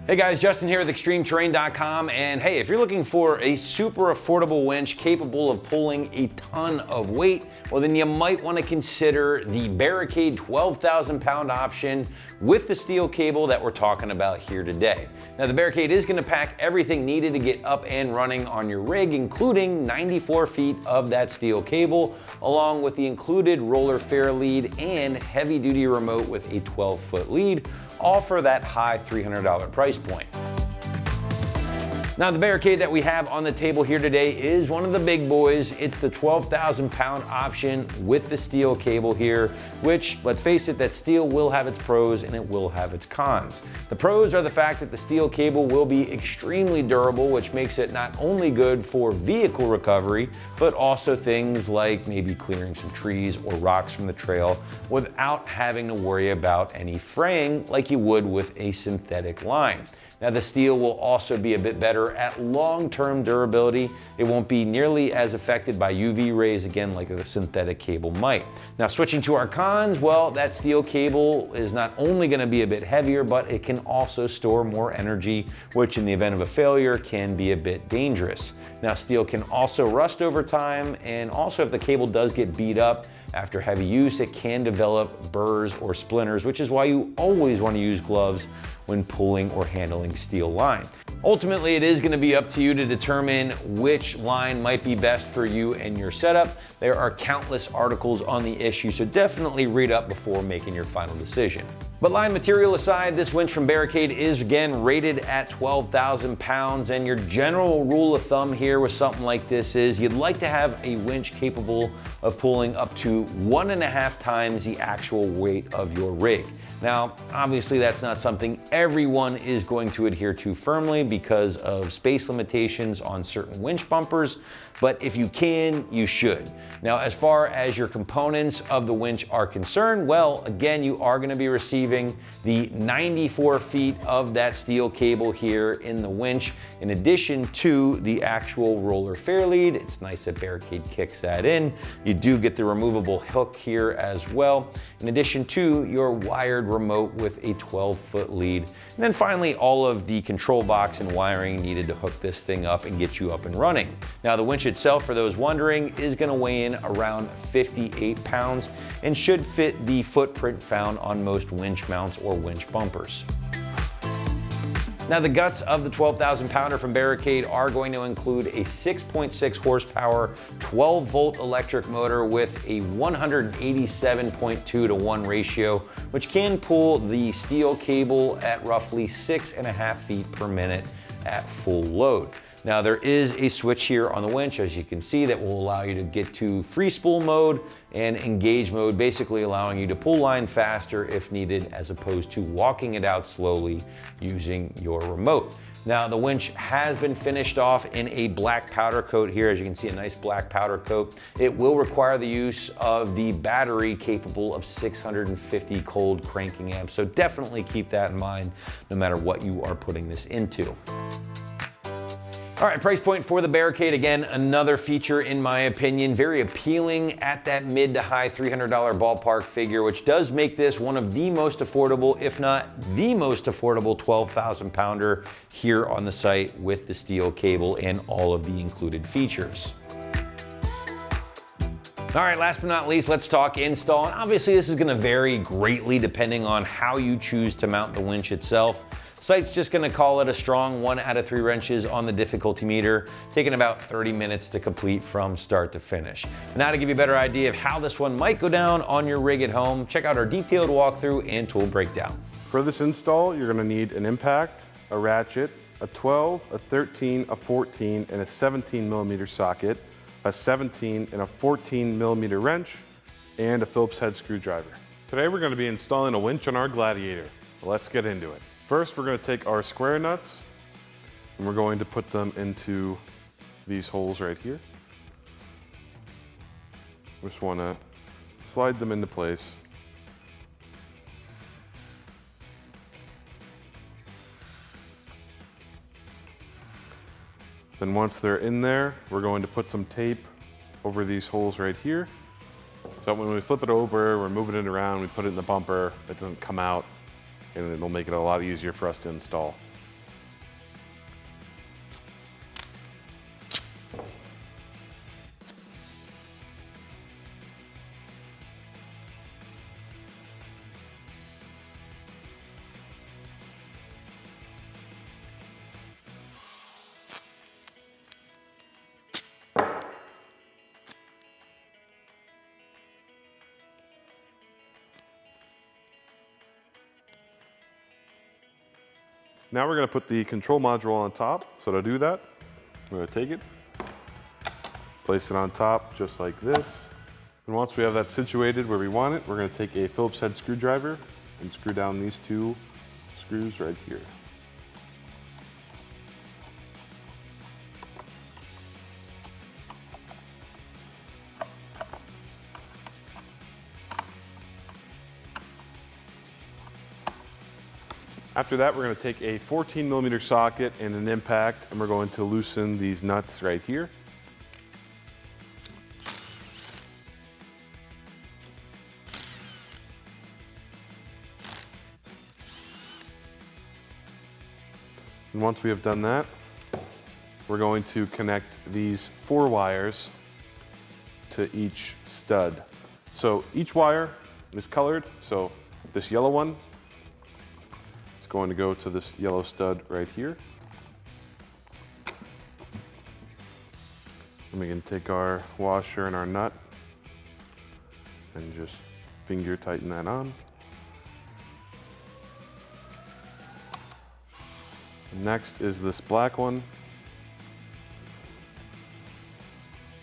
Hey guys, Justin here with ExtremeTerrain.com, and hey, if you're looking for a super affordable winch capable of pulling a ton of weight, well then you might want to consider the Barricade 12,000 pound option with the steel cable that we're talking about here today. Now the Barricade is going to pack everything needed to get up and running on your rig, including 94 feet of that steel cable, along with the included roller fair lead and heavy duty remote with a 12-foot lead, all for that high $300 price point. Now the Barricade that we have on the table here today is one of the big boys. It's the 12,000 pound option with the steel cable here, which, let's face it, that steel will have its pros and it will have its cons. The pros are the fact that the steel cable will be extremely durable, which makes it not only good for vehicle recovery, but also things like maybe clearing some trees or rocks from the trail without having to worry about any fraying like you would with a synthetic line. Now the steel will also be a bit better at long-term durability. It won't be nearly as affected by UV rays, again, like the synthetic cable might. Now switching to our cons, well, that steel cable is not only going to be a bit heavier, but it can also store more energy, which in the event of a failure can be a bit dangerous. Now steel can also rust over time, and also if the cable does get beat up after heavy use, it can develop burrs or splinters, which is why you always want to use gloves when pulling or handling steel line. Ultimately, it is going to be up to you to determine which line might be best for you and your setup. There are countless articles on the issue, so definitely read up before making your final decision. But line material aside, this winch from Barricade is again rated at 12,000 pounds, and your general rule of thumb here with something like this is you'd like to have a winch capable of pulling up to 1.5 times the actual weight of your rig. Now, obviously that's not something everyone is going to adhere to firmly because of space limitations on certain winch bumpers, but if you can, you should. Now, as far as your components of the winch are concerned, well, again, you are going to be receiving the 94 feet of that steel cable here in the winch, in addition to the actual roller fair lead. It's nice that Barricade kicks that in. You do get the removable hook here as well, in addition to your wired remote with a 12-foot lead. And then finally, all of the control box and wiring needed to hook this thing up and get you up and running. Now, the winch itself, for those wondering, is going to weigh in around 58 pounds and should fit the footprint found on most winch mounts or winch bumpers. Now the guts of the 12,000 pounder from Barricade are going to include a 6.6 horsepower, 12 volt electric motor with a 187.2 to 1 ratio, which can pull the steel cable at roughly 6.5 feet per minute at full load. Now there is a switch here on the winch, as you can see, that will allow you to get to free spool mode and engage mode, basically allowing you to pull line faster if needed, as opposed to walking it out slowly using your remote. Now the winch has been finished off in a black powder coat here. As you can see, a nice black powder coat. It will require the use of the battery capable of 650 cold cranking amps. So definitely keep that in mind no matter what you are putting this into. All right, price point for the Barricade, again, another feature in my opinion, very appealing at that mid to high $300 ballpark figure, which does make this one of the most affordable, if not the most affordable 12,000 pounder here on the site with the steel cable and all of the included features. All right, last but not least, let's talk install. And obviously this is gonna vary greatly depending on how you choose to mount the winch itself. Site's just gonna call it a strong 1 out of 3 wrenches on the difficulty meter, taking about 30 minutes to complete from start to finish. Now to give you a better idea of how this one might go down on your rig at home, check out our detailed walkthrough and tool breakdown. For this install, you're gonna need an impact, a ratchet, a 12, a 13, a 14, and a 17 millimeter socket, a 17 and a 14 millimeter wrench, and a Phillips head screwdriver. Today we're gonna be installing a winch on our Gladiator. Let's get into it. First, we're going to take our square nuts and we're going to put them into these holes right here. We just want to slide them into place. Then once they're in there, we're going to put some tape over these holes right here. So when we flip it over, we're moving it around, we put it in the bumper, it doesn't come out, and it'll make it a lot easier for us to install. Now we're gonna put the control module on top. So to do that, I'm gonna take it, place it on top just like this. And once we have that situated where we want it, we're gonna take a Phillips head screwdriver and screw down these two screws right here. After that, we're going to take a 14mm socket and an impact, and we're going to loosen these nuts right here. And once we have done that, we're going to connect these 4 wires to each stud. So each wire is colored, so this yellow one going to go to this yellow stud right here. And we can take our washer and our nut and just finger tighten that on. Next is this black one,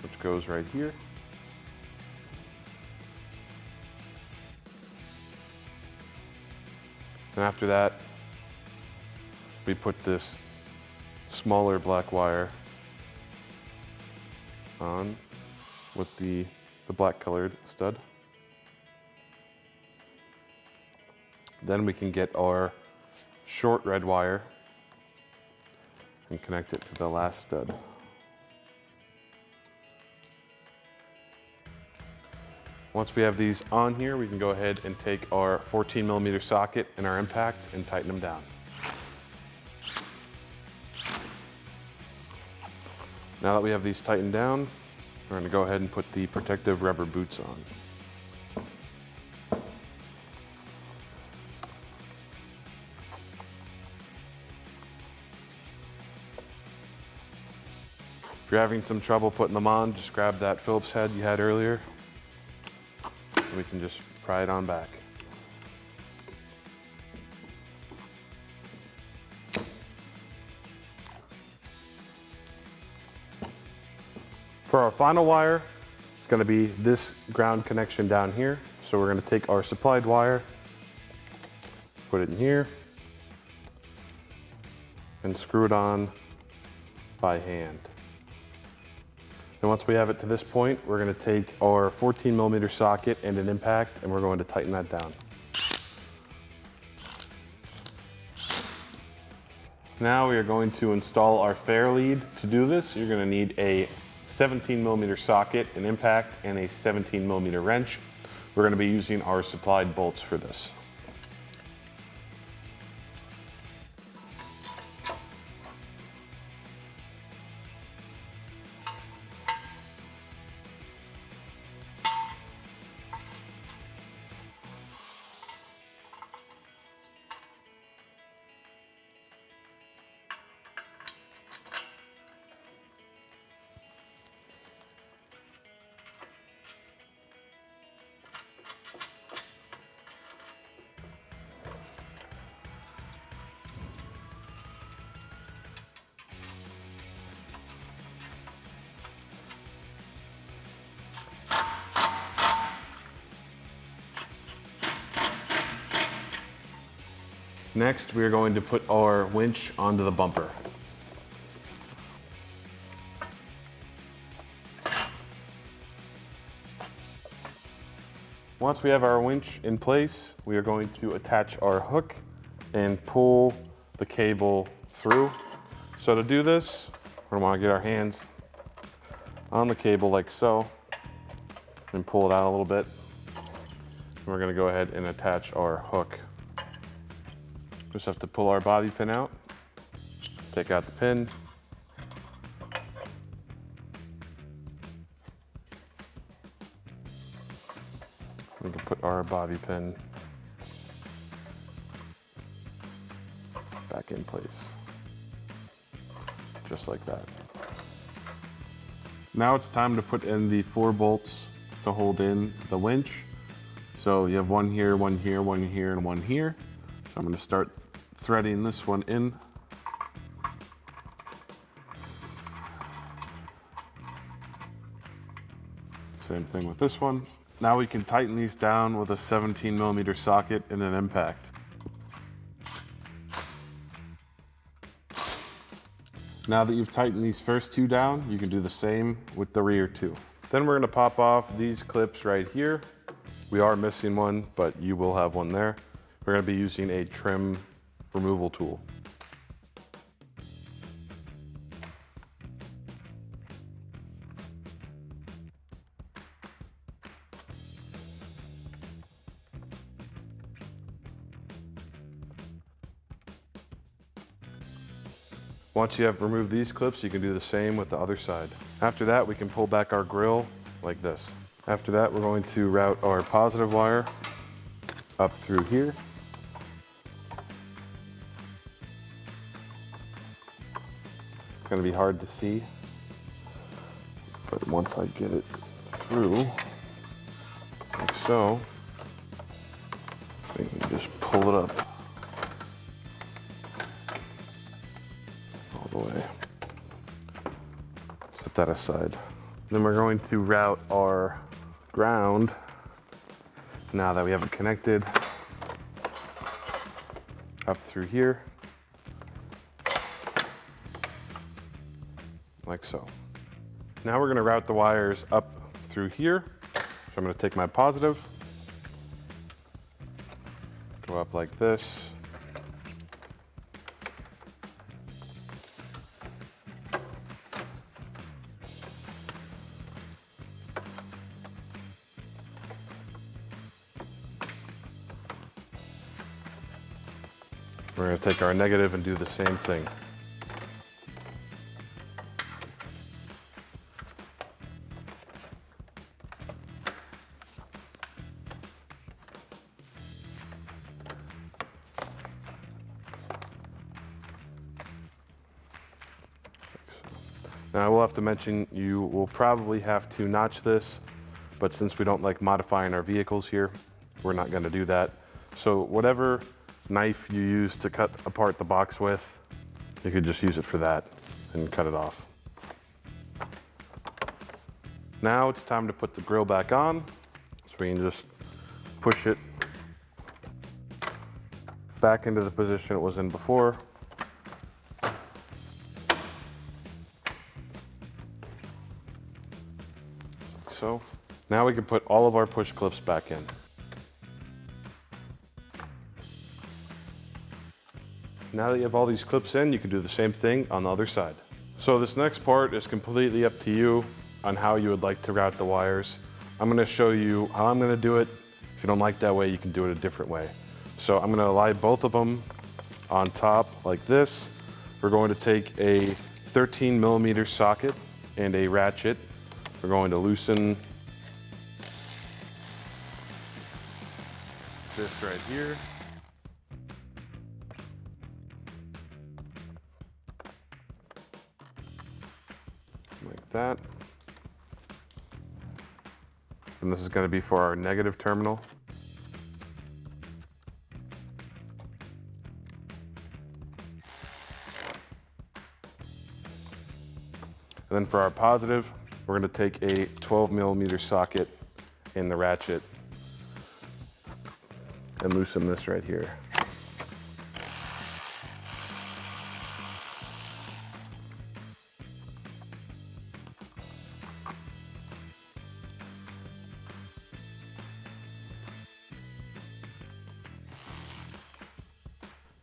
which goes right here. And after that, we put this smaller black wire on with the black colored stud. Then we can get our short red wire and connect it to the last stud. Once we have these on here, we can go ahead and take our 14mm socket and our impact and tighten them down. Now that we have these tightened down, we're going to go ahead and put the protective rubber boots on. If you're having some trouble putting them on, just grab that Phillips head you had earlier. We can just pry it on back. For our final wire, it's going to be this ground connection down here. So we're going to take our supplied wire, put it in here, and screw it on by hand. And once we have it to this point, we're going to take our 14mm socket and an impact, and we're going to tighten that down. Now we are going to install our fair lead. To do this, you're going to need a 17mm socket, an impact, and a 17mm wrench. We're going to be using our supplied bolts for this. Next, we are going to put our winch onto the bumper. Once we have our winch in place, we are going to attach our hook and pull the cable through. So to do this, we're going to want to get our hands on the cable like so and pull it out a little bit. And we're going to go ahead and attach our hook. Just have to pull our bobby pin out, take out the pin, we can put our bobby pin back in place, just like that. Now it's time to put in the 4 bolts to hold in the winch. So you have one here, one here, one here, and one here. So I'm going to start threading this one in. Same thing with this one. Now we can tighten these down with a 17mm socket and an impact. Now that you've tightened these first two down, you can do the same with the rear two. Then we're gonna pop off these clips right here. We are missing one, but you will have one there. We're gonna be using a trim removal tool. Once you have removed these clips, you can do the same with the other side. After that, we can pull back our grill like this. After that, we're going to route our positive wire up through here. It's gonna be hard to see, but once I get it through, like so, we can just pull it up. Way. Set that aside. Then we're going to route our ground, now that we have it connected, up through here, like so. Now we're going to route the wires up through here. So I'm going to take my positive, go up like this. We're going to take our negative and do the same thing. Now I will have to mention, you will probably have to notch this, but since we don't like modifying our vehicles here, we're not going to do that. So whatever knife you use to cut apart the box with, you could just use it for that and cut it off. Now it's time to put the grill back on. So we can just push it back into the position it was in before. So now we can put all of our push clips back in. Now that you have all these clips in, you can do the same thing on the other side. So this next part is completely up to you on how you would like to route the wires. I'm going to show you how I'm going to do it. If you don't like that way, you can do it a different way. So I'm going to lie both of them on top like this. We're going to take a 13mm socket and a ratchet. We're going to loosen this right here. Like that. And this is going to be for our negative terminal. And then for our positive, we're going to take a 12mm socket in the ratchet and loosen this right here.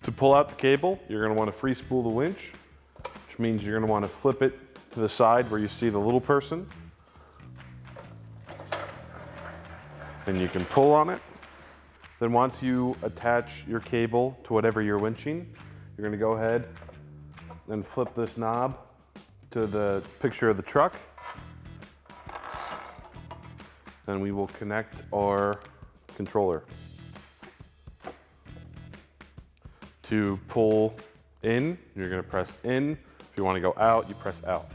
To pull out the cable, you're going to want to free spool the winch, which means you're going to want to flip it to the side where you see the little person. Then you can pull on it. Then once you attach your cable to whatever you're winching, you're going to go ahead and flip this knob to the picture of the truck. Then we will connect our controller. To pull in, you're going to press in. If you want to go out, you press out.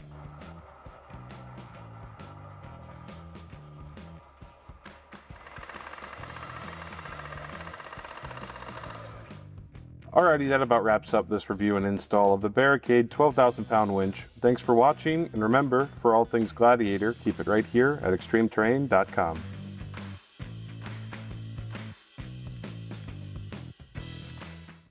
Alrighty, that about wraps up this review and install of the Barricade 12,000 pound winch. Thanks for watching, and remember, for all things Gladiator, keep it right here at ExtremeTerrain.com.